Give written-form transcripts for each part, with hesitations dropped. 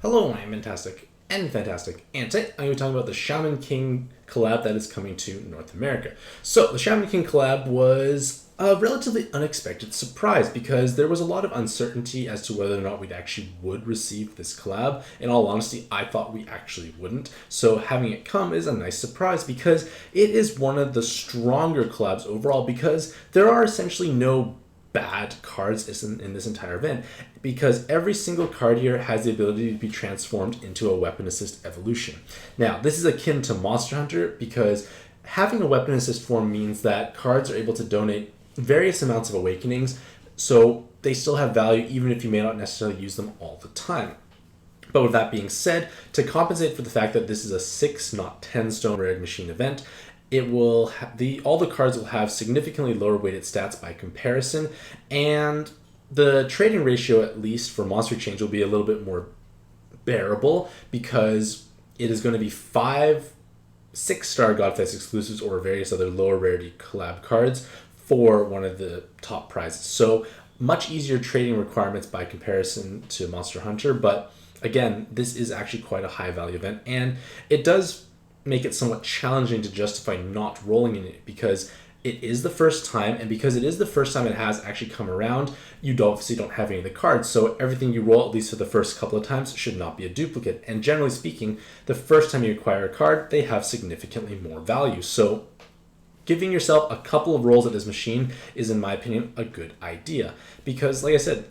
Hello, I'm Mantastic and Fantastic, and today I'm going to be talking about the Shaman King collab that is coming to North America. So, the Shaman King collab was a relatively unexpected surprise because there was a lot of uncertainty as to whether or not we actually would receive this collab. In all honesty, I thought we actually wouldn't. So having it come is a nice surprise because it is one of the stronger collabs overall because there are essentially no bad cards in this entire event because every single card here has the ability to be transformed into a weapon assist evolution. Now, this is akin to Monster Hunter because having a weapon assist form means that cards are able to donate various amounts of awakenings, so they still have value even if you may not necessarily use them all the time. But with that being said, to compensate for the fact that this is a 6, not 10 stone rare machine event, it will all the cards will have significantly lower weighted stats by comparison, and the trading ratio, at least for Monster Change, will be a little bit more bearable because it is going to be 5 6-star Godfest exclusives or various other lower rarity collab cards for one of the top prizes. So much easier trading requirements by comparison to Monster Hunter, but again, this is actually quite a high value event, and it does make it somewhat challenging to justify not rolling in it because it is the first time, and because it is the first time it has actually come around, you obviously don't have any of the cards, so everything you roll, at least for the first couple of times, should not be a duplicate. And generally speaking, the first time you acquire a card, they have significantly more value. So giving yourself a couple of rolls at this machine is, in my opinion, a good idea. Because, like I said,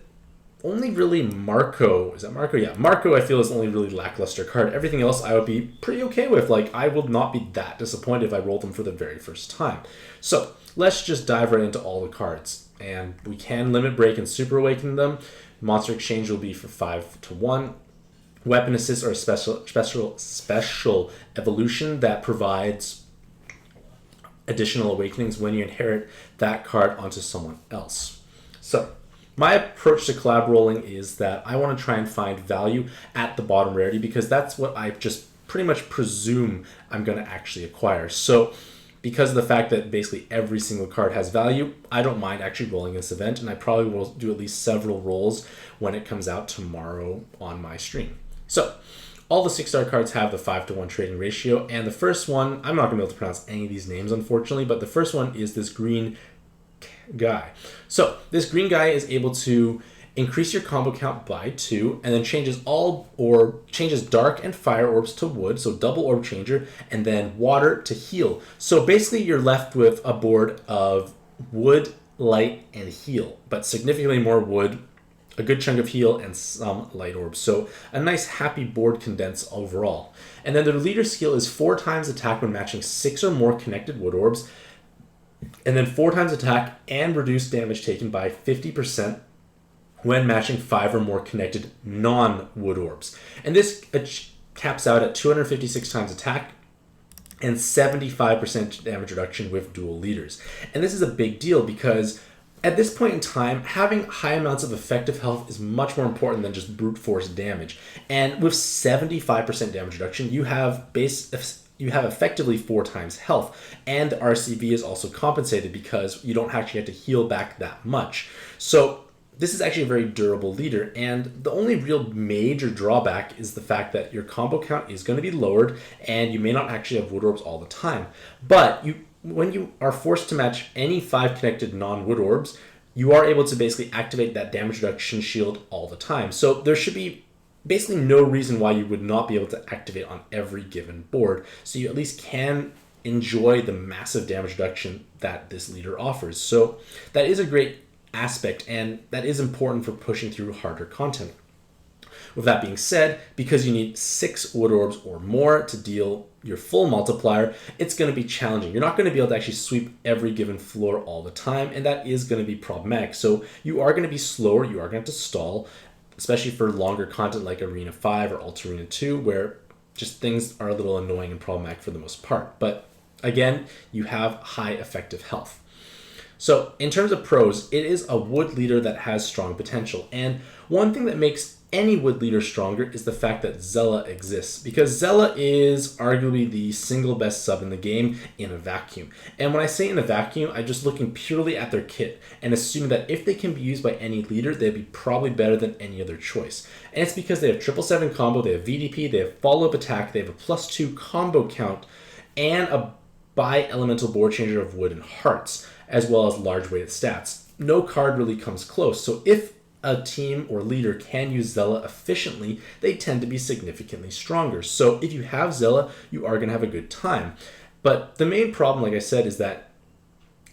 only really Marco, is that Marco? Yeah, Marco I feel is the only really lackluster card. Everything else I would be pretty okay with. Like, I will not be that disappointed if I rolled them for the very first time. So, let's just dive right into all the cards. And we can limit break and super awaken them. Monster Exchange will be for 5 to 1. Weapon Assist are a special evolution that provides additional awakenings when you inherit that card onto someone else. So, my approach to collab rolling is that I want to try and find value at the bottom rarity because that's what I just pretty much presume I'm going to actually acquire. So because of the fact that basically every single card has value, I don't mind actually rolling this event, and I probably will do at least several rolls when it comes out tomorrow on my stream. So all the 6-star cards have the 5 to 1 trading ratio, and the first one, I'm not going to be able to pronounce any of these names unfortunately, but the first one is this green guy. So this green guy is able to increase your combo count by 2 and then changes dark and fire orbs to wood, so double orb changer, and then water to heal. So basically you're left with a board of wood, light, and heal, but significantly more wood, a good chunk of heal, and some light orbs. So a nice happy board condense overall. And then the leader skill is 4 times attack when matching 6 or more connected wood orbs, and then 4 times attack and reduce damage taken by 50% when matching 5 or more connected non-wood orbs. And this caps out at 256 times attack and 75% damage reduction with dual leaders. And this is a big deal because at this point in time, having high amounts of effective health is much more important than just brute force damage. And with 75% damage reduction, you have effectively 4 times health, and the RCV is also compensated because you don't actually have to heal back that much. So this is actually a very durable leader, and the only real major drawback is the fact that your combo count is going to be lowered and you may not actually have wood orbs all the time. But when you are forced to match any 5 connected non-wood orbs, you are able to basically activate that damage reduction shield all the time. So there should be basically no reason why you would not be able to activate on every given board, so you at least can enjoy the massive damage reduction that this leader offers. So that is a great aspect, and that is important for pushing through harder content. With that being said, because you need 6 wood orbs or more to deal your full multiplier, it's going to be challenging. You're not going to be able to actually sweep every given floor all the time, and that is going to be problematic. So you are going to be slower, you are going to have to stall, especially for longer content like Arena 5 or Alt Arena 2, where just things are a little annoying and problematic for the most part. But again, you have high effective health. So in terms of pros, it is a wood leader that has strong potential. And one thing that makes any wood leader stronger is the fact that Zella exists, because Zella is arguably the single best sub in the game in a vacuum. And when I say in a vacuum, I'm just looking purely at their kit and assuming that if they can be used by any leader, they'd be probably better than any other choice. And it's because they have 777 combo, they have VDP, they have follow-up attack, they have a +2 combo count, and a bi-elemental board changer of wood and hearts, as well as large weighted stats. No card really comes close, so if a team or leader can use Zella efficiently, they tend to be significantly stronger. So if you have Zella, you are going to have a good time. But the main problem, like I said, is that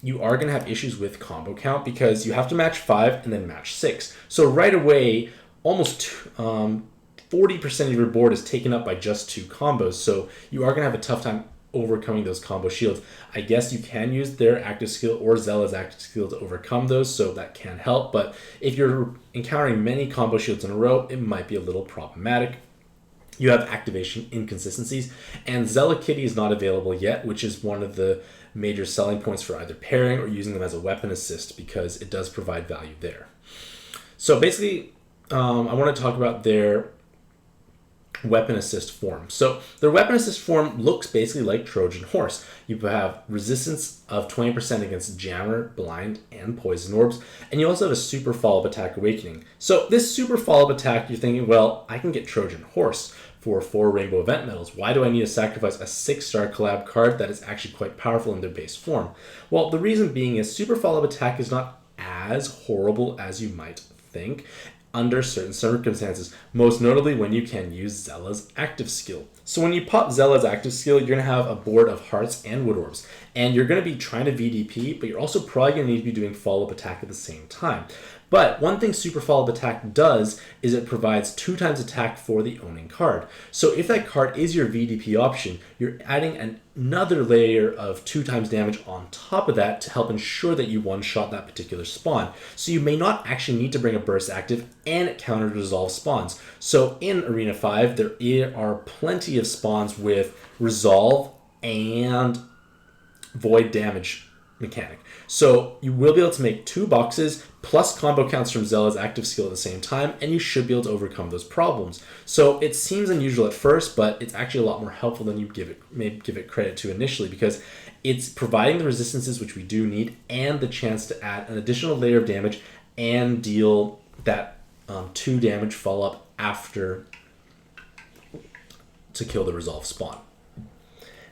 you are going to have issues with combo count because you have to match 5 and then match 6. So right away, almost 40% of your board is taken up by just 2 combos. So you are going to have a tough time overcoming those combo shields. I guess you can use their active skill or Zella's active skill to overcome those, so that can help. But if you're encountering many combo shields in a row, it might be a little problematic. You have activation inconsistencies, and Zella Kitty is not available yet, which is one of the major selling points for either pairing or using them as a weapon assist, because it does provide value there. So basically, I want to talk about their weapon assist form. So their weapon assist form looks basically like Trojan Horse. You have resistance of 20% against Jammer, Blind, and Poison Orbs, and you also have a super follow-up attack Awakening. So this super follow-up attack, you're thinking, well, I can get Trojan Horse for 4 Rainbow Event Medals. Why do I need to sacrifice a 6-star collab card that is actually quite powerful in their base form? Well, the reason being is super follow-up attack is not as horrible as you might think under certain circumstances, most notably when you can use Zella's active skill. So when you pop Zella's active skill, you're going to have a board of hearts and wood orbs, and you're going to be trying to VDP, but you're also probably going to need to be doing follow-up attack at the same time. But one thing super follow-up attack does is it provides 2 times attack for the owning card. So if that card is your VDP option, you're adding another layer of 2 times damage on top of that to help ensure that you one-shot that particular spawn. So you may not actually need to bring a burst active and counter resolve spawns. So in Arena 5, there are plenty of spawns with resolve and void damage mechanic. So you will be able to make 2 boxes plus combo counts from Zella's active skill at the same time, and you should be able to overcome those problems. So it seems unusual at first, but it's actually a lot more helpful than you may give it credit to initially, because it's providing the resistances which we do need and the chance to add an additional layer of damage and deal that 2 damage follow-up after to kill the resolve spawn.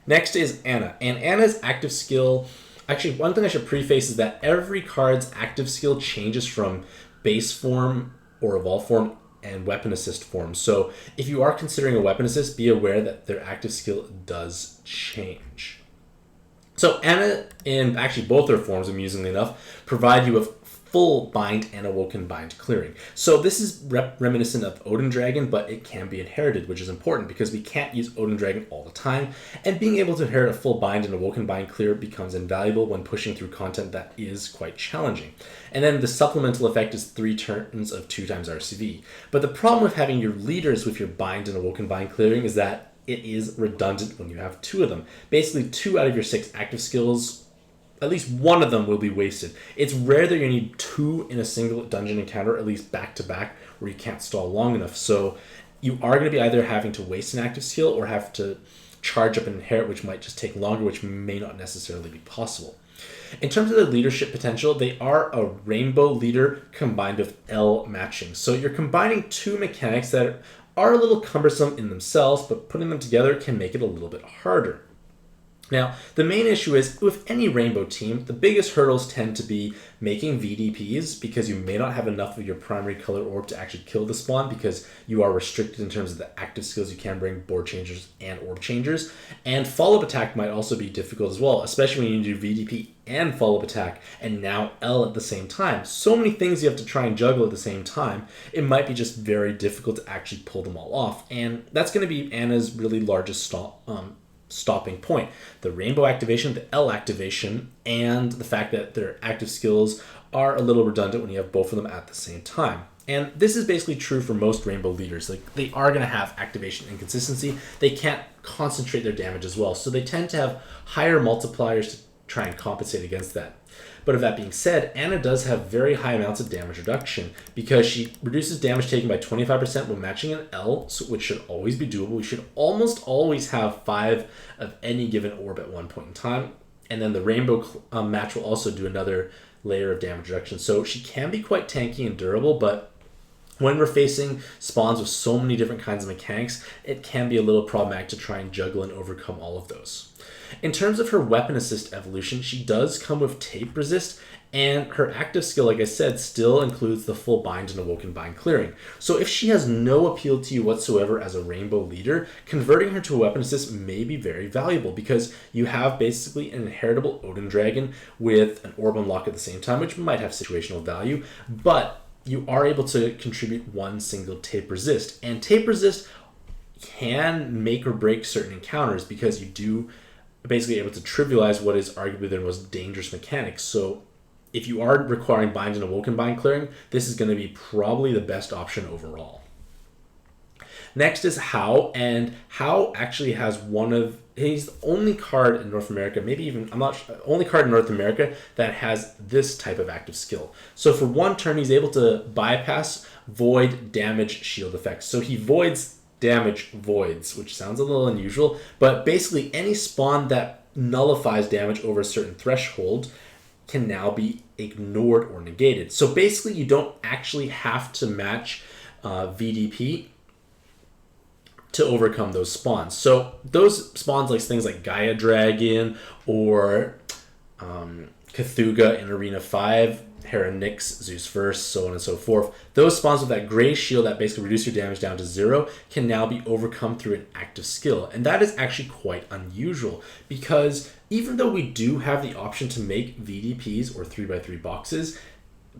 Next is Anna, and Anna's active skill. Actually, one thing I should preface is that every card's active skill changes from base form or evolve form and weapon assist form. So if you are considering a weapon assist, be aware that their active skill does change. So Anna, in actually both their forms, amusingly enough, provide you with full bind and awoken bind clearing. So this is reminiscent of Odin Dragon, but it can be inherited, which is important because we can't use Odin Dragon all the time, and being able to inherit a full bind and awoken bind clear becomes invaluable when pushing through content that is quite challenging. And then the supplemental effect is 3 turns of 2 times RCV. But the problem with having your leaders with your bind and awoken bind clearing is that it is redundant when you have 2 of them. Basically 2 out of your 6 active skills, at least one of them will be wasted. It's rare that you need 2 in a single dungeon encounter, at least back to back, where you can't stall long enough. So you are going to be either having to waste an active skill or have to charge up and inherit, which might just take longer, which may not necessarily be possible. In terms of the leadership potential, they are a rainbow leader combined with L matching. So you're combining 2 mechanics that are a little cumbersome in themselves, but putting them together can make it a little bit harder. Now, the main issue is, with any rainbow team, the biggest hurdles tend to be making VDPs, because you may not have enough of your primary color orb to actually kill the spawn, because you are restricted in terms of the active skills you can bring, board changers and orb changers. And follow-up attack might also be difficult as well, especially when you do VDP and follow-up attack, and now L at the same time. So many things you have to try and juggle at the same time, it might be just very difficult to actually pull them all off. And that's going to be Anna's really largest stopping point. The rainbow activation, the L activation, and the fact that their active skills are a little redundant when you have both of them at the same time. And this is basically true for most rainbow leaders. Like, they are going to have activation inconsistency. They can't concentrate their damage as well. So they tend to have higher multipliers to try and compensate against that. But with that being said, Anna does have very high amounts of damage reduction because she reduces damage taken by 25% when matching an L, which should always be doable. We should almost always have 5 of any given orb at one point in time. And then the rainbow match will also do another layer of damage reduction. So she can be quite tanky and durable, but when we're facing spawns with so many different kinds of mechanics, it can be a little problematic to try and juggle and overcome all of those. In terms of her weapon assist evolution, she does come with tape resist, and her active skill, like I said, still includes the full bind and awoken bind clearing. So if she has no appeal to you whatsoever as a rainbow leader, converting her to a weapon assist may be very valuable because you have basically an inheritable Odin Dragon with an orb unlock at the same time, which might have situational value, but you are able to contribute one single tape resist. And tape resist can make or break certain encounters because you do basically able to trivialize what is arguably their most dangerous mechanics. So if you are requiring bind and awoken bind clearing, this is going to be probably the best option overall. Next is Hao, and Hao actually has he's the only card in North America, maybe even, I'm not sure, only card in North America that has this type of active skill. So for one turn, he's able to bypass void, damage, shield effects. So he voids damage voids, which sounds a little unusual, but basically any spawn that nullifies damage over a certain threshold can now be ignored or negated. So basically you don't actually have to match VDP to overcome those spawns. So those spawns, like things like Gaia Dragon or Cthulhu in Arena 5, Hera Nyx, Zeus Verse, so on and so forth. Those spawns with that gray shield that basically reduce your damage down to 0 can now be overcome through an active skill. And that is actually quite unusual because even though we do have the option to make VDPs or 3x3 boxes,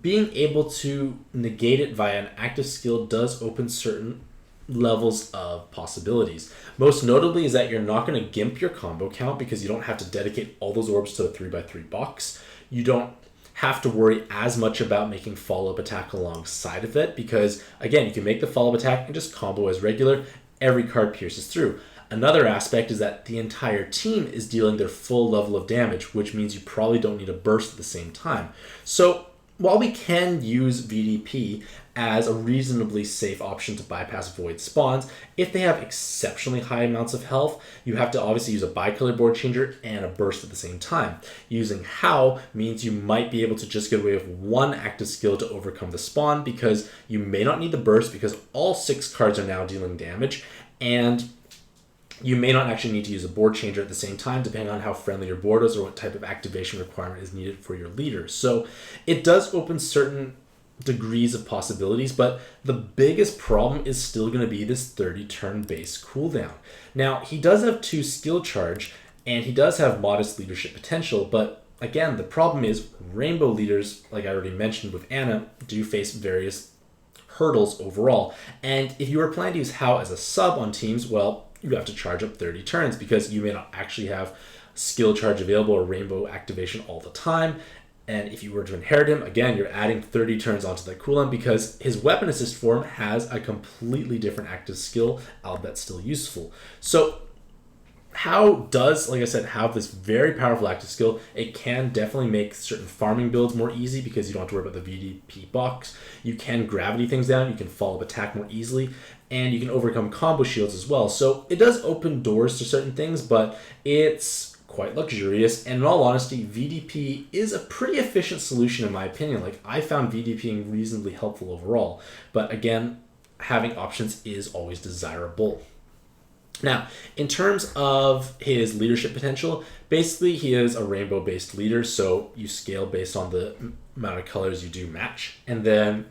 being able to negate it via an active skill does open certain levels of possibilities. Most notably is that you're not going to gimp your combo count because you don't have to dedicate all those orbs to a 3x3 box. You don't have to worry as much about making follow-up attack alongside of it because, again, you can make the follow-up attack and just combo as regular. Every card pierces through. Another aspect is that the entire team is dealing their full level of damage, which means you probably don't need a burst at the same time. So while we can use VDP as a reasonably safe option to bypass void spawns, if they have exceptionally high amounts of health, you have to obviously use a bicolor board changer and a burst at the same time. Using Hao means you might be able to just get away with one active skill to overcome the spawn because you may not need the burst because all 6 cards are now dealing damage, and you may not actually need to use a board changer at the same time, depending on how friendly your board is or what type of activation requirement is needed for your leader. So it does open certain degrees of possibilities, but the biggest problem is still going to be this 30 turn base cooldown. Now, he does have 2 skill charge, and he does have modest leadership potential, but again, the problem is rainbow leaders, like I already mentioned with Anna, do face various hurdles overall. And if you were planning to use Hao as a sub on teams, well, you have to charge up 30 turns because you may not actually have skill charge available or rainbow activation all the time. And if you were to inherit him, again, you're adding 30 turns onto that cooldown because his weapon assist form has a completely different active skill, albeit still useful. So Hao does, like I said, have this very powerful active skill. It can definitely make certain farming builds more easy because you don't have to worry about the VDP box. You can gravity things down, you can follow up attack more easily, and you can overcome combo shields as well. So it does open doors to certain things, but it's quite luxurious. And in all honesty, VDP is a pretty efficient solution in my opinion. Like, I found VDPing reasonably helpful overall. But again, having options is always desirable. Now, in terms of his leadership potential, basically he is a rainbow-based leader, so you scale based on the amount of colors you do match. And then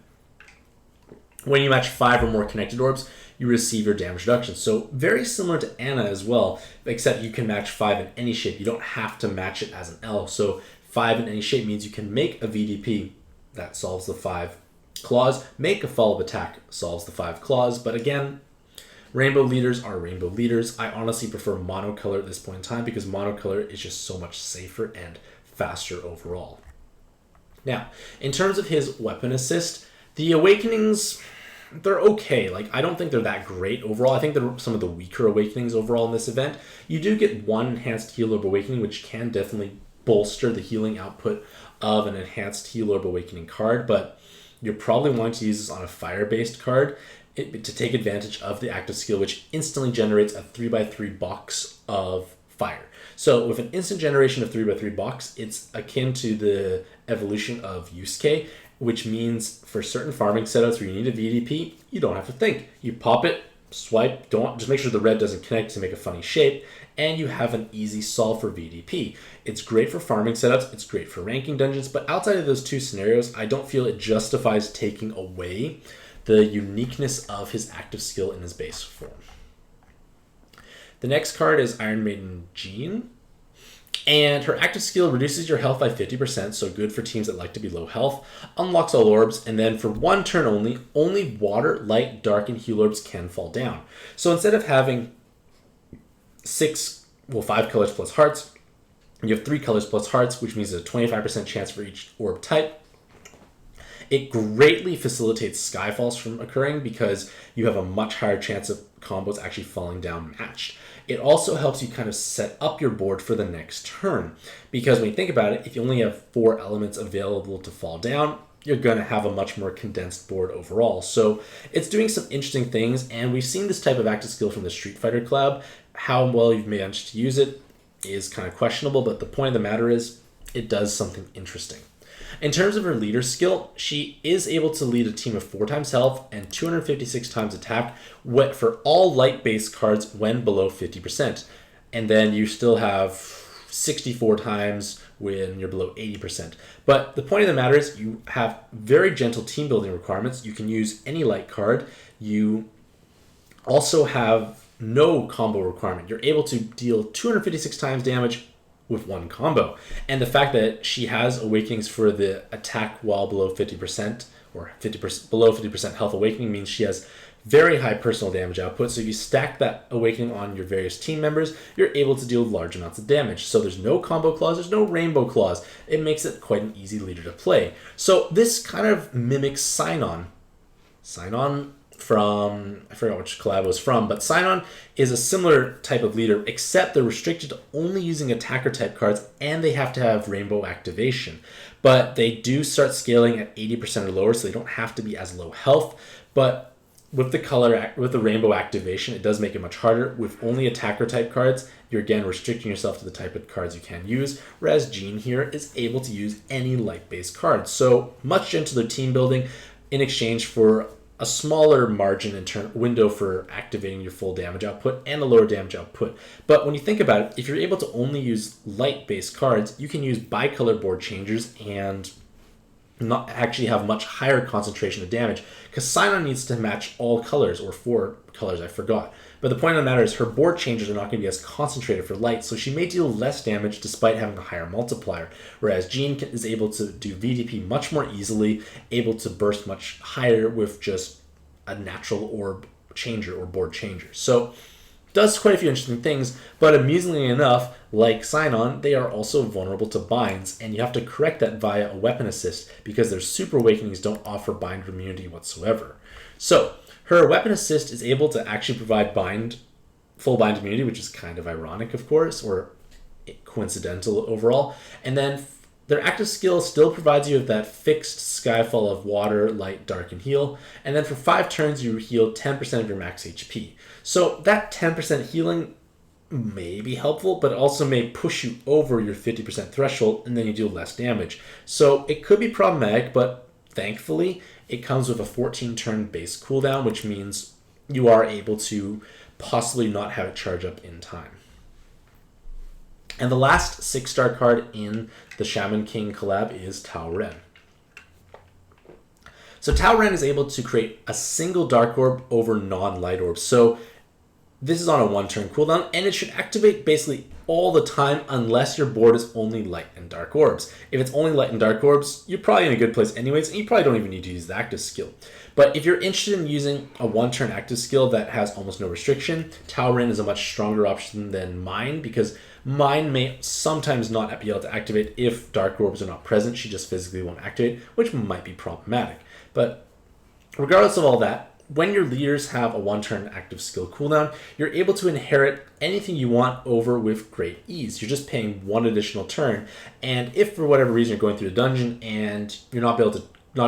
when you match 5 or more connected orbs, you receive your damage reduction. So very similar to Anna as well, except you can match 5 in any shape. You don't have to match it as an L. So 5 in any shape means you can make a VDP that solves the 5 clause, make a follow-up attack solves the 5 clause, but again, rainbow leaders are rainbow leaders. I honestly prefer monocolor at this point in time because monocolor is just so much safer and faster overall. Now, in terms of his weapon assist, the awakenings, they're okay. Like, I don't think they're that great overall. I think they're some of the weaker awakenings overall in this event. You do get one enhanced heal of awakening, which can definitely bolster the healing output of an enhanced Heal Orb Awakening card, but you're probably wanting to use this on a fire-based card to take advantage of the active skill, which instantly generates a 3x3 box of fire. So with an instant generation of 3x3 box, it's akin to the evolution of Yusuke, which means for certain farming setups where you need a VDP, you don't have to think. You pop it, swipe, just make sure the red doesn't connect to make a funny shape, and you have an easy solve for VDP. It's great for farming setups, it's great for ranking dungeons, but outside of those two scenarios, I don't feel it justifies taking away the uniqueness of his active skill in his base form. The next card is Maiden Jeanne, and her active skill reduces your health by 50%, so good for teams that like to be low health, unlocks all orbs, and then for one turn only water, light, dark, and heal orbs can fall down. So instead of having 5 colors plus hearts, you have 3 colors plus hearts, which means a 25% chance for each orb type. It greatly facilitates skyfalls from occurring because you have a much higher chance of combos actually falling down matched. It also helps you kind of set up your board for the next turn, because when you think about it, if you only have 4 elements available to fall down, you're going to have a much more condensed board overall. So it's doing some interesting things, and we've seen this type of active skill from the Street Fighter Collab. How well you've managed to use it is kind of questionable, but the point of the matter is it does something interesting. In terms of her leader skill, she is able to lead a team of 4 times health and 256 times attack for all light-based cards when below 50%. And then you still have 64 times when you're below 80%. But the point of the matter is you have very gentle team building requirements. You can use any light card. You also have no combo requirement. You're able to deal 256 times damage with one combo. And the fact that she has awakenings for the attack while below 50% or 50% below 50% health awakening means she has very high personal damage output. So if you stack that awakening on your various team members, you're able to deal large amounts of damage. So there's no combo clause, there's no rainbow clause. It makes it quite an easy leader to play. So this kind of mimics Sign-On. Sign-On from, I forgot which collab it was from, but Sign-On is a similar type of leader, except they're restricted to only using attacker type cards, and they have to have rainbow activation. But they do start scaling at 80% or lower, so they don't have to be as low health. But with the rainbow activation, it does make it much harder. With only attacker type cards, you're again restricting yourself to the type of cards you can use, whereas Jeanne here is able to use any light-based cards. So much gentler team building in exchange for a smaller margin window for activating your full damage output and a lower damage output. But when you think about it, if you're able to only use light-based cards, you can use bicolor board changers and not actually have much higher concentration of damage, because Sign-On needs to match all colors, or 4 colors, I forgot. But the point of the matter is her board changes are not going to be as concentrated for light, so she may deal less damage despite having a higher multiplier, whereas Jeanne is able to do VDP much more easily, able to burst much higher with just a natural orb changer or board changer. So does quite a few interesting things, but amusingly enough, like Sign-On, they are also vulnerable to binds, and you have to correct that via a weapon assist because their super awakenings don't offer bind immunity whatsoever. So her weapon assist is able to actually provide full bind immunity, which is kind of ironic, of course, or coincidental overall. And then their active skill still provides you with that fixed skyfall of water, light, dark, and heal. And then for 5 turns, you heal 10% of your max HP. So that 10% healing may be helpful, but also may push you over your 50% threshold, and then you deal less damage. So it could be problematic, but thankfully, it comes with a 14-turn base cooldown, which means you are able to possibly not have it charge up in time. And the last 6-star card in the Shaman King collab is Tao Ren. So Tao Ren is able to create a single dark orb over non-light orbs. So this is on a 1-turn cooldown, and it should activate basically all the time unless your board is only light and dark orbs. If it's only light and dark orbs, you're probably in a good place anyways, and you probably don't even need to use the active skill. But if you're interested in using a 1-turn active skill that has almost no restriction, Tao Ren is a much stronger option than mine, because mine may sometimes not be able to activate if dark orbs are not present. She just physically won't activate, which might be problematic. But regardless of all that, when your leaders have a 1-turn active skill cooldown, you're able to inherit anything you want over with great ease. You're just paying 1 additional turn, and if for whatever reason you're going through the dungeon and you're not going to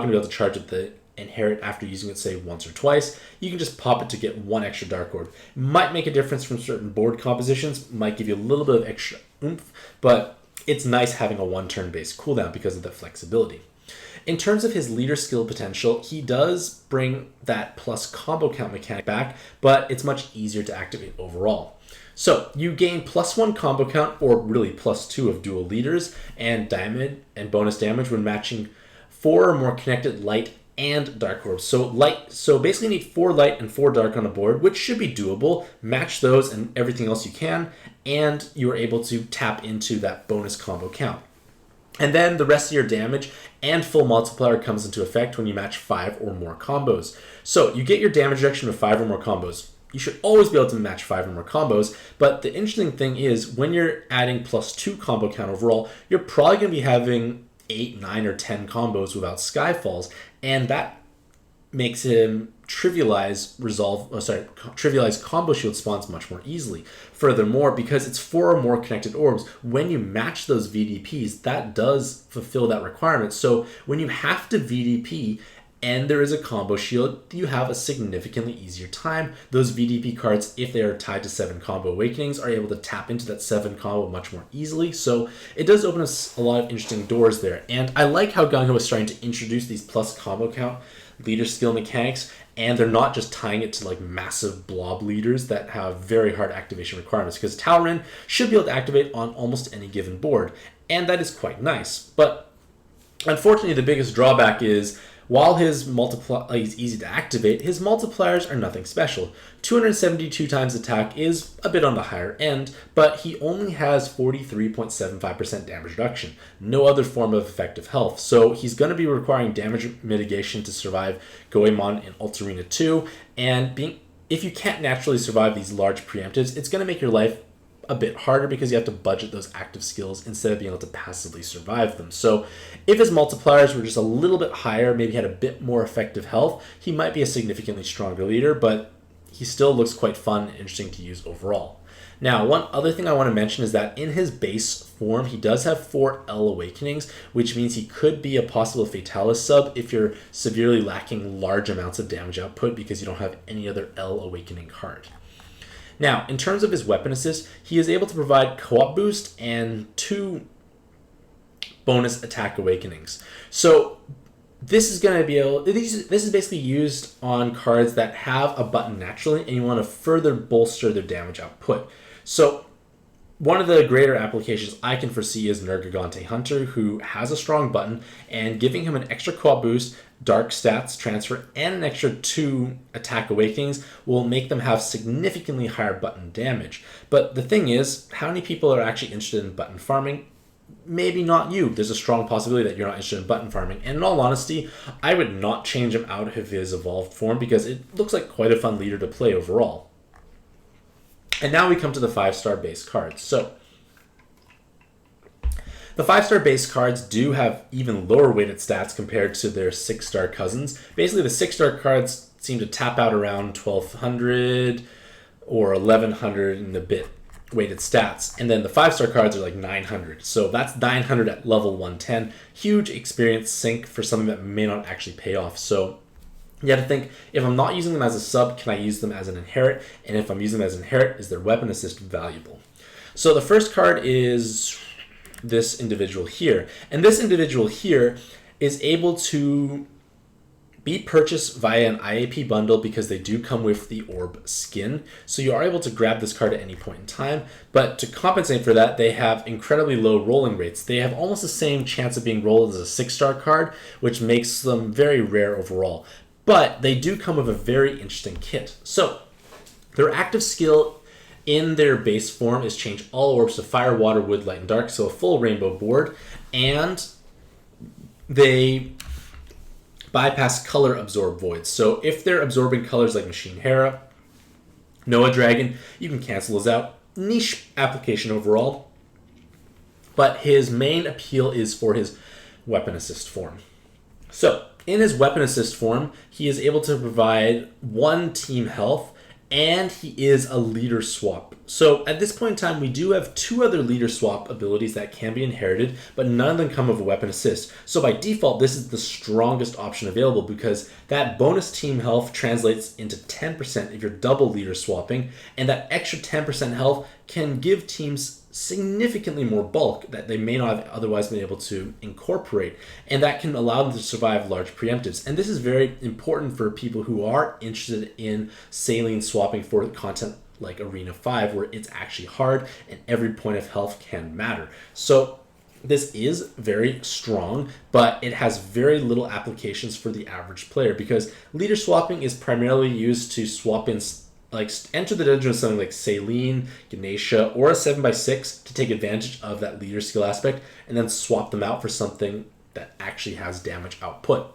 be able to charge at the inherit after using it, say, once or twice, you can just pop it to get 1 extra Dark Orb. Might make a difference from certain board compositions, might give you a little bit of extra oomph, but it's nice having a 1-turn based cooldown because of the flexibility. In terms of his leader skill potential, he does bring that plus combo count mechanic back, but it's much easier to activate overall. So you gain +1 combo count, or really +2 of dual leaders, and damage and bonus damage when matching 4 or more connected light and dark orbs. So basically you need 4 light and 4 dark on the board, which should be doable. Match those and everything else you can, and you are able to tap into that bonus combo count. And then the rest of your damage and full multiplier comes into effect when you match 5 or more combos. So you get your damage reduction with 5 or more combos. You should always be able to match 5 or more combos, but the interesting thing is when you're adding +2 combo count overall, you're probably going to be having 8, 9, or 10 combos without Skyfalls, and that makes him trivialize combo shield spawns much more easily. Furthermore, because it's 4 or more connected orbs, when you match those VDPs, that does fulfill that requirement. So when you have to VDP and there is a combo shield, you have a significantly easier time. Those VDP cards, if they are tied to 7 combo awakenings, are able to tap into that 7 combo much more easily. So it does open us a lot of interesting doors there. And I like how Gung Ho is starting to introduce these plus combo count leader skill mechanics, and they're not just tying it to like massive blob leaders that have very hard activation requirements, because Tao Ren should be able to activate on almost any given board, and that is quite nice. But unfortunately, the biggest drawback is while his multiplier is easy to activate, his multipliers are nothing special. 272 times attack is a bit on the higher end, but he only has 43.75% damage reduction. No other form of effective health. So he's going to be requiring damage mitigation to survive Goemon in Ultarena 2, and if you can't naturally survive these large preemptives, it's going to make your life a bit harder because you have to budget those active skills instead of being able to passively survive them. So if his multipliers were just a little bit higher, maybe had a bit more effective health, he might be a significantly stronger leader, but he still looks quite fun and interesting to use overall. Now, one other thing I want to mention is that in his base form, he does have 4 L awakenings, which means he could be a possible Fatalis sub if you're severely lacking large amounts of damage output because you don't have any other L awakening card. Now, in terms of his weapon assist, he is able to provide co-op boost and 2 bonus attack awakenings. So this is going to be this is basically used on cards that have a button naturally and you want to further bolster their damage output. So one of the greater applications I can foresee is Nergigante Hunter, who has a strong button, and giving him an extra co-op boost, dark stats transfer, and an extra 2 attack awakenings will make them have significantly higher button damage. But the thing is, how many people are actually interested in button farming? Maybe not you. There's a strong possibility that you're not interested in button farming. And in all honesty, I would not change him out of his evolved form because it looks like quite a fun leader to play overall. And now we come to the 5-star base cards. So the 5-star base cards do have even lower weighted stats compared to their 6-star cousins. Basically, the 6-star cards seem to tap out around 1,200 or 1,100 and a bit weighted stats. And then the 5-star cards are like 900. So that's 900 at level 110. Huge experience sink for something that may not actually pay off. So you have to think, if I'm not using them as a sub, can I use them as an inherit? And if I'm using them as an inherit, is their weapon assist valuable? So the first card is this individual here. And this individual here is able to be purchased via an IAP bundle because they do come with the orb skin. So you are able to grab this card at any point in time, but to compensate for that, they have incredibly low rolling rates. They have almost the same chance of being rolled as a 6-star card, which makes them very rare overall. But they do come with a very interesting kit. So their active skill in their base form is change all orbs to fire, water, wood, light, and dark, so a full rainbow board, and they bypass color absorb voids. So if they're absorbing colors like Machine Hera, Noah Dragon, you can cancel those out. Niche application overall, but his main appeal is for his weapon assist form. So in his weapon assist form, he is able to provide 1 team health, and he is a leader swap. So at this point in time, we do have 2 other leader swap abilities that can be inherited, but none of them come with a weapon assist. So by default, this is the strongest option available because that bonus team health translates into 10% if you're double leader swapping, and that extra 10% health can give teams significantly more bulk that they may not have otherwise been able to incorporate, and that can allow them to survive large preemptives. And this is very important for people who are interested in saline swapping for content like Arena 5, where it's actually hard and every point of health can matter. So this is very strong, but it has very little applications for the average player because leader swapping is primarily used to swap in, like, enter the dungeon with something like Saline, Ganesha, or a 7x6 to take advantage of that leader skill aspect, and then swap them out for something that actually has damage output.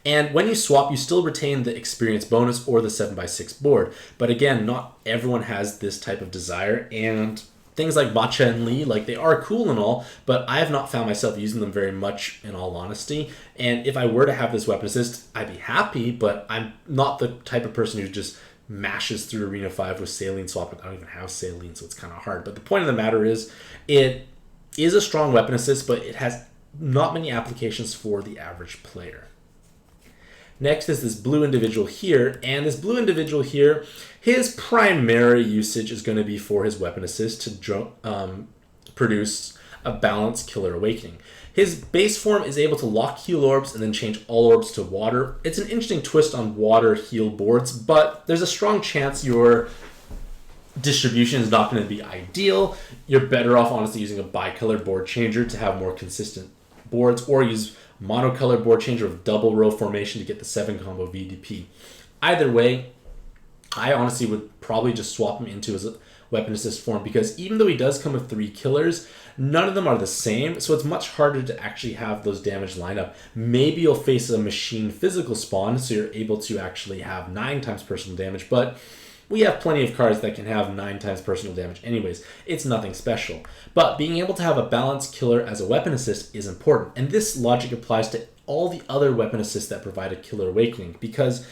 And when you swap, you still retain the experience bonus or the 7x6 board. But again, not everyone has this type of desire, and things like Matcha and Lee, like, they are cool and all, but I have not found myself using them very much, in all honesty. And if I were to have this weapon assist, I'd be happy, but I'm not the type of person who just mashes through Arena 5 with Saline swap. I don't even have Saline, so it's kind of hard. But the point of the matter is, it is a strong weapon assist, but it has not many applications for the average player. Next is this blue individual here, and this blue individual here, his primary usage is going to be for his weapon assist to produce a balanced Killer Awakening. His base form is able to lock heal orbs and then change all orbs to water. It's an interesting twist on water heal boards, but there's a strong chance your distribution is not going to be ideal. You're better off honestly using a bicolor board changer to have more consistent boards, or use monocolor board changer with double row formation to get the 7 combo VDP. Either way, I honestly would probably just swap him into his weapon assist form, because even though he does come with 3 killers, none of them are the same, so it's much harder to actually have those damage line up. Maybe you'll face a machine physical spawn, so you're able to actually have 9 times personal damage, but we have plenty of cards that can have 9 times personal damage anyways. It's nothing special. But being able to have a balanced killer as a weapon assist is important, and this logic applies to all the other weapon assists that provide a Killer Awakening, because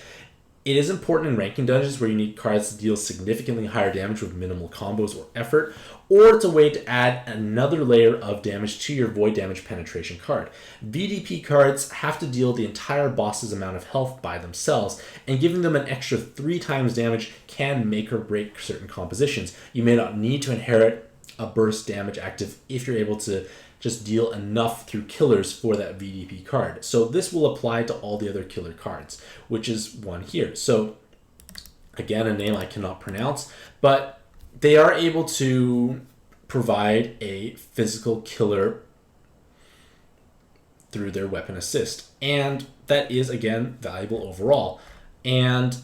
it is important in ranking dungeons where you need cards to deal significantly higher damage with minimal combos or effort, or it's a way to add another layer of damage to your void damage penetration card. VDP cards have to deal the entire boss's amount of health by themselves, and giving them an extra 3 times damage can make or break certain compositions. You may not need to inherit a burst damage active if you're able to just deal enough through killers for that VDP card. So this will apply to all the other killer cards, which is one here. So again, a name I cannot pronounce, but they are able to provide a physical killer through their weapon assist. And that is, again, valuable overall. And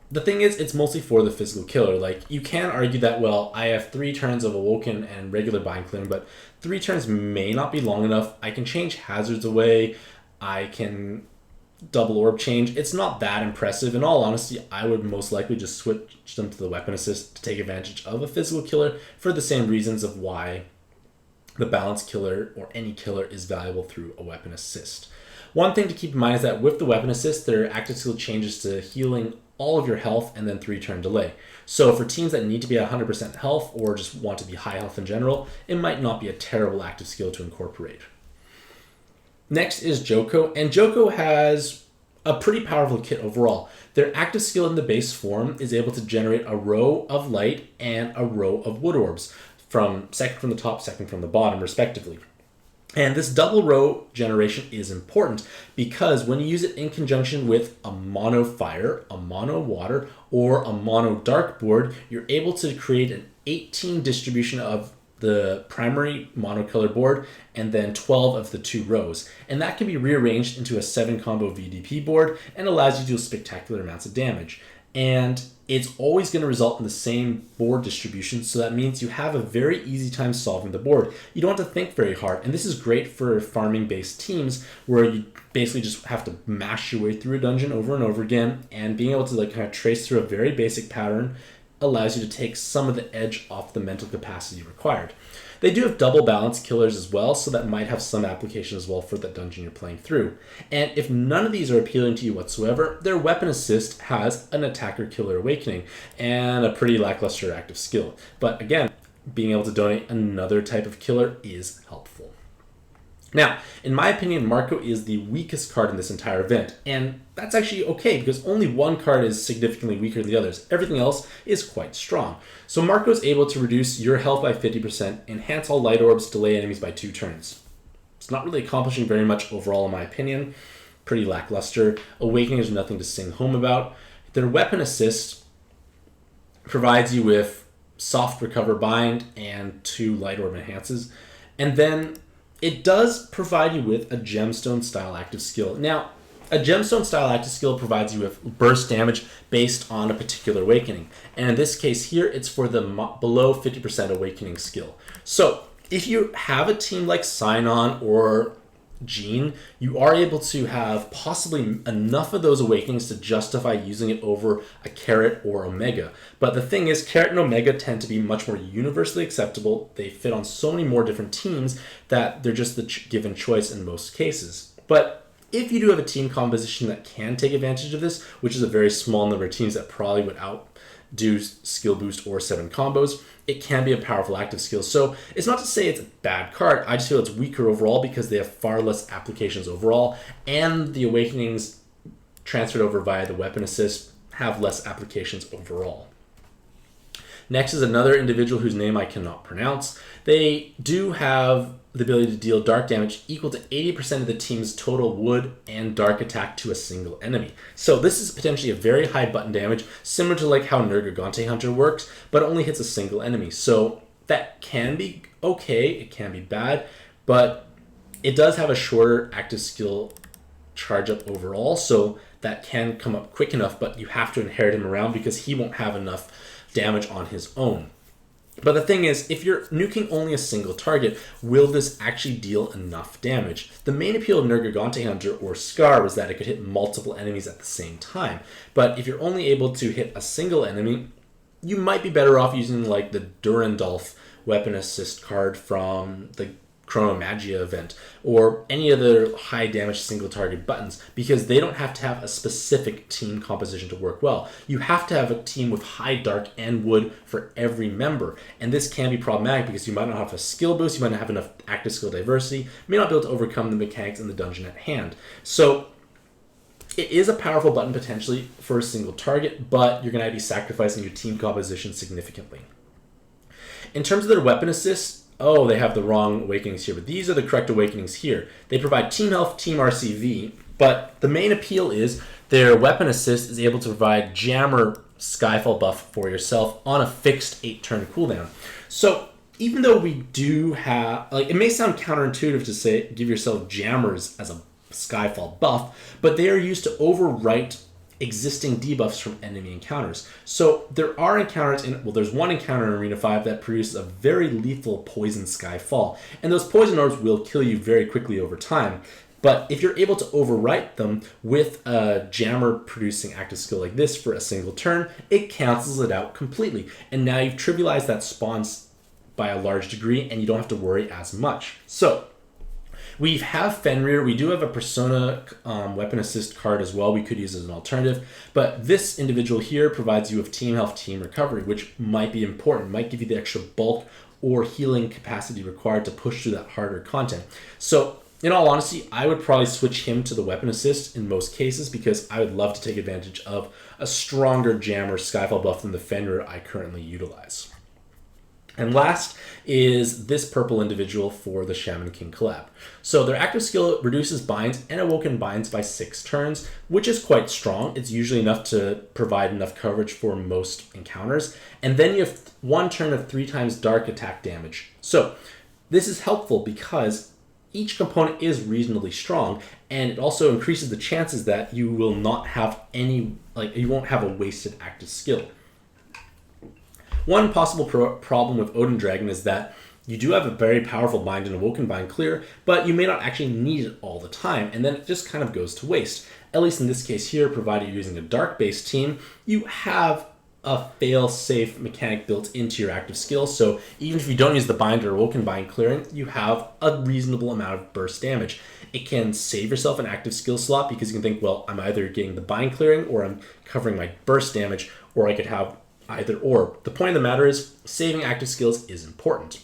the thing is, it's mostly for the physical killer. Like, you can argue that, well, I have 3 turns of Awoken and regular Bind Clearing, but 3 turns may not be long enough. I can change hazards away. I can double orb change. It's not that impressive. In all honesty, I would most likely just switch them to the weapon assist to take advantage of a physical killer for the same reasons of why the balanced killer or any killer is valuable through a weapon assist. One thing to keep in mind is that with the weapon assist, their active skill changes to healing all of your health and then 3-turn delay. So for teams that need to be at 100% health or just want to be high health in general, it might not be a terrible active skill to incorporate. Next is Joco, and Joco has a pretty powerful kit overall. Their active skill in the base form is able to generate a row of light and a row of wood orbs, from second from the top, second from the bottom, respectively. And this double row generation is important because when you use it in conjunction with a mono fire, a mono water, or a mono dark board, you're able to create an 18 distribution of the primary monocolor board and then 12 of the 2 rows. And that can be rearranged into a 7 combo VDP board and allows you to do spectacular amounts of damage. And it's always going to result in the same board distribution, so that means you have a very easy time solving the board. You don't have to think very hard, and this is great for farming-based teams where you basically just have to mash your way through a dungeon over and over again, and being able to kind of trace through a very basic pattern allows you to take some of the edge off the mental capacity required. They do have double balance killers as well, so that might have some application as well for the dungeon you're playing through. And if none of these are appealing to you whatsoever, their weapon assist has an attacker killer awakening and a pretty lackluster active skill. But again, being able to donate another type of killer is helpful. Now, in my opinion, Marco is the weakest card in this entire event, and that's actually okay because only one card is significantly weaker than the others. Everything else is quite strong. So Marco is able to reduce your health by 50%, enhance all light orbs, delay enemies by 2 turns. It's not really accomplishing very much overall in my opinion. Pretty lackluster. Awakening is nothing to sing home about. Their weapon assist provides you with soft recover bind and 2 light orb enhances, and then it does provide you with a gemstone style active skill. Now, a gemstone style active skill provides you with burst damage based on a particular awakening. And in this case here, it's for the below 50% awakening skill. So if you have a team like Sinon or Jeanne, you are able to have possibly enough of those awakenings to justify using it over a Carrot or Omega. But the thing is, Carrot and Omega tend to be much more universally acceptable. They fit on so many more different teams that they're just the given choice in most cases. But if you do have a team composition that can take advantage of this, which is a very small number of teams that probably would outdo skill boost or 7 combos, it can be a powerful active skill. So it's not to say it's a bad card. I just feel it's weaker overall because they have far less applications overall, and the awakenings transferred over via the weapon assist have less applications overall. Next is another individual whose name I cannot pronounce. They do have the ability to deal dark damage equal to 80% of the team's total wood and dark attack to a single enemy. So this is potentially a very high button damage, similar to like how Nergigante Hunter works, but only hits a single enemy. So that can be okay, it can be bad, but it does have a shorter active skill charge up overall, so that can come up quick enough, but you have to inherit him around because he won't have enough damage on his own. But the thing is, if you're nuking only a single target, will this actually deal enough damage? The main appeal of Nergigante Hunter or Scar was that it could hit multiple enemies at the same time. But if you're only able to hit a single enemy, you might be better off using like the Durandolph weapon assist card from the Chronomagia event, or any other high damage single target buttons, because they don't have to have a specific team composition to work well. You have to have a team with high dark and wood for every member, and this can be problematic because you might not have a skill boost, you might not have enough active skill diversity, may not be able to overcome the mechanics in the dungeon at hand. So it is a powerful button potentially for a single target, but you're going to be sacrificing your team composition significantly. In terms of their weapon assist, oh, they have the wrong awakenings here, but these are the correct awakenings here. They provide team health, team RCV, but the main appeal is their weapon assist is able to provide jammer Skyfall buff for yourself on a fixed 8-turn cooldown. So even though we do have, like, it may sound counterintuitive to say give yourself jammers as a Skyfall buff, but they are used to overwrite existing debuffs from enemy encounters. So there are encounters there's one encounter in Arena 5 that produces a very lethal poison Skyfall, and those poison orbs will kill you very quickly over time. But if you're able to overwrite them with a jammer producing active skill like this for a single turn, it cancels it out completely. And now you've trivialized that spawn by a large degree, and you don't have to worry as much. So we have Fenrir. We do have a Persona weapon assist card as well we could use as an alternative. But this individual here provides you with team health, team recovery, which might be important, might give you the extra bulk or healing capacity required to push through that harder content. So in all honesty, I would probably switch him to the weapon assist in most cases because I would love to take advantage of a stronger jammer Skyfall buff than the Fenrir I currently utilize. And last is this purple individual for the Shaman King collab. So their active skill reduces binds and awoken binds by 6 turns, which is quite strong. It's usually enough to provide enough coverage for most encounters. And then you have 1 turn of 3 times dark attack damage. So this is helpful because each component is reasonably strong, and it also increases the chances that you will not have any, you won't have a wasted active skill. One possible problem with Odin Dragon is that you do have a very powerful bind and awoken bind clear, but you may not actually need it all the time, and then it just kind of goes to waste. At least in this case here, provided you're using a dark-based team, you have a fail-safe mechanic built into your active skill, so even if you don't use the bind or awoken bind clearing, you have a reasonable amount of burst damage. It can save yourself an active skill slot because you can think, well, I'm either getting the bind clearing or I'm covering my burst damage, or I could have either or. The point of the matter is saving active skills is important.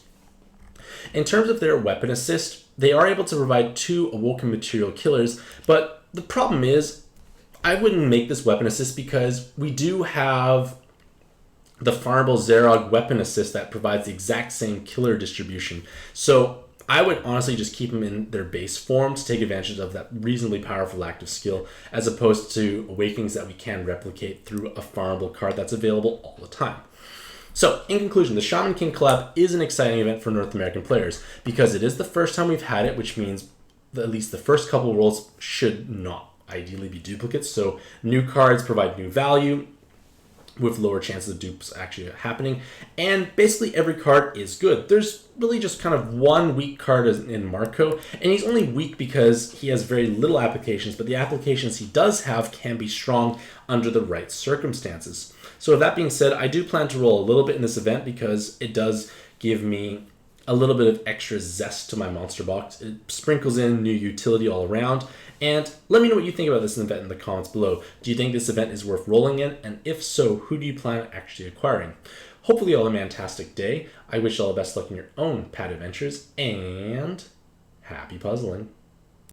In terms of their weapon assist, they are able to provide 2 awoken material killers, but the problem is I wouldn't make this weapon assist because we do have the farmable Zerog weapon assist that provides the exact same killer distribution. So I would honestly just keep them in their base form to take advantage of that reasonably powerful active skill, as opposed to awakenings that we can replicate through a farmable card that's available all the time. So, in conclusion, the Shaman King collab is an exciting event for North American players because it is the first time we've had it, which means that at least the first couple rolls should not ideally be duplicates. So, new cards provide new value with lower chances of dupes actually happening, and basically every card is good. There's really just kind of one weak card in Marco, and he's only weak because he has very little applications, but the applications he does have can be strong under the right circumstances. So with that being said, I do plan to roll a little bit in this event because it does give me a little bit of extra zest to my monster box. It sprinkles in new utility all around. And let me know what you think about this event in the comments below. Do you think this event is worth rolling in? And if so, who do you plan on actually acquiring? Hopefully you all have a fantastic day. I wish you all the best luck in your own pad adventures, and happy puzzling.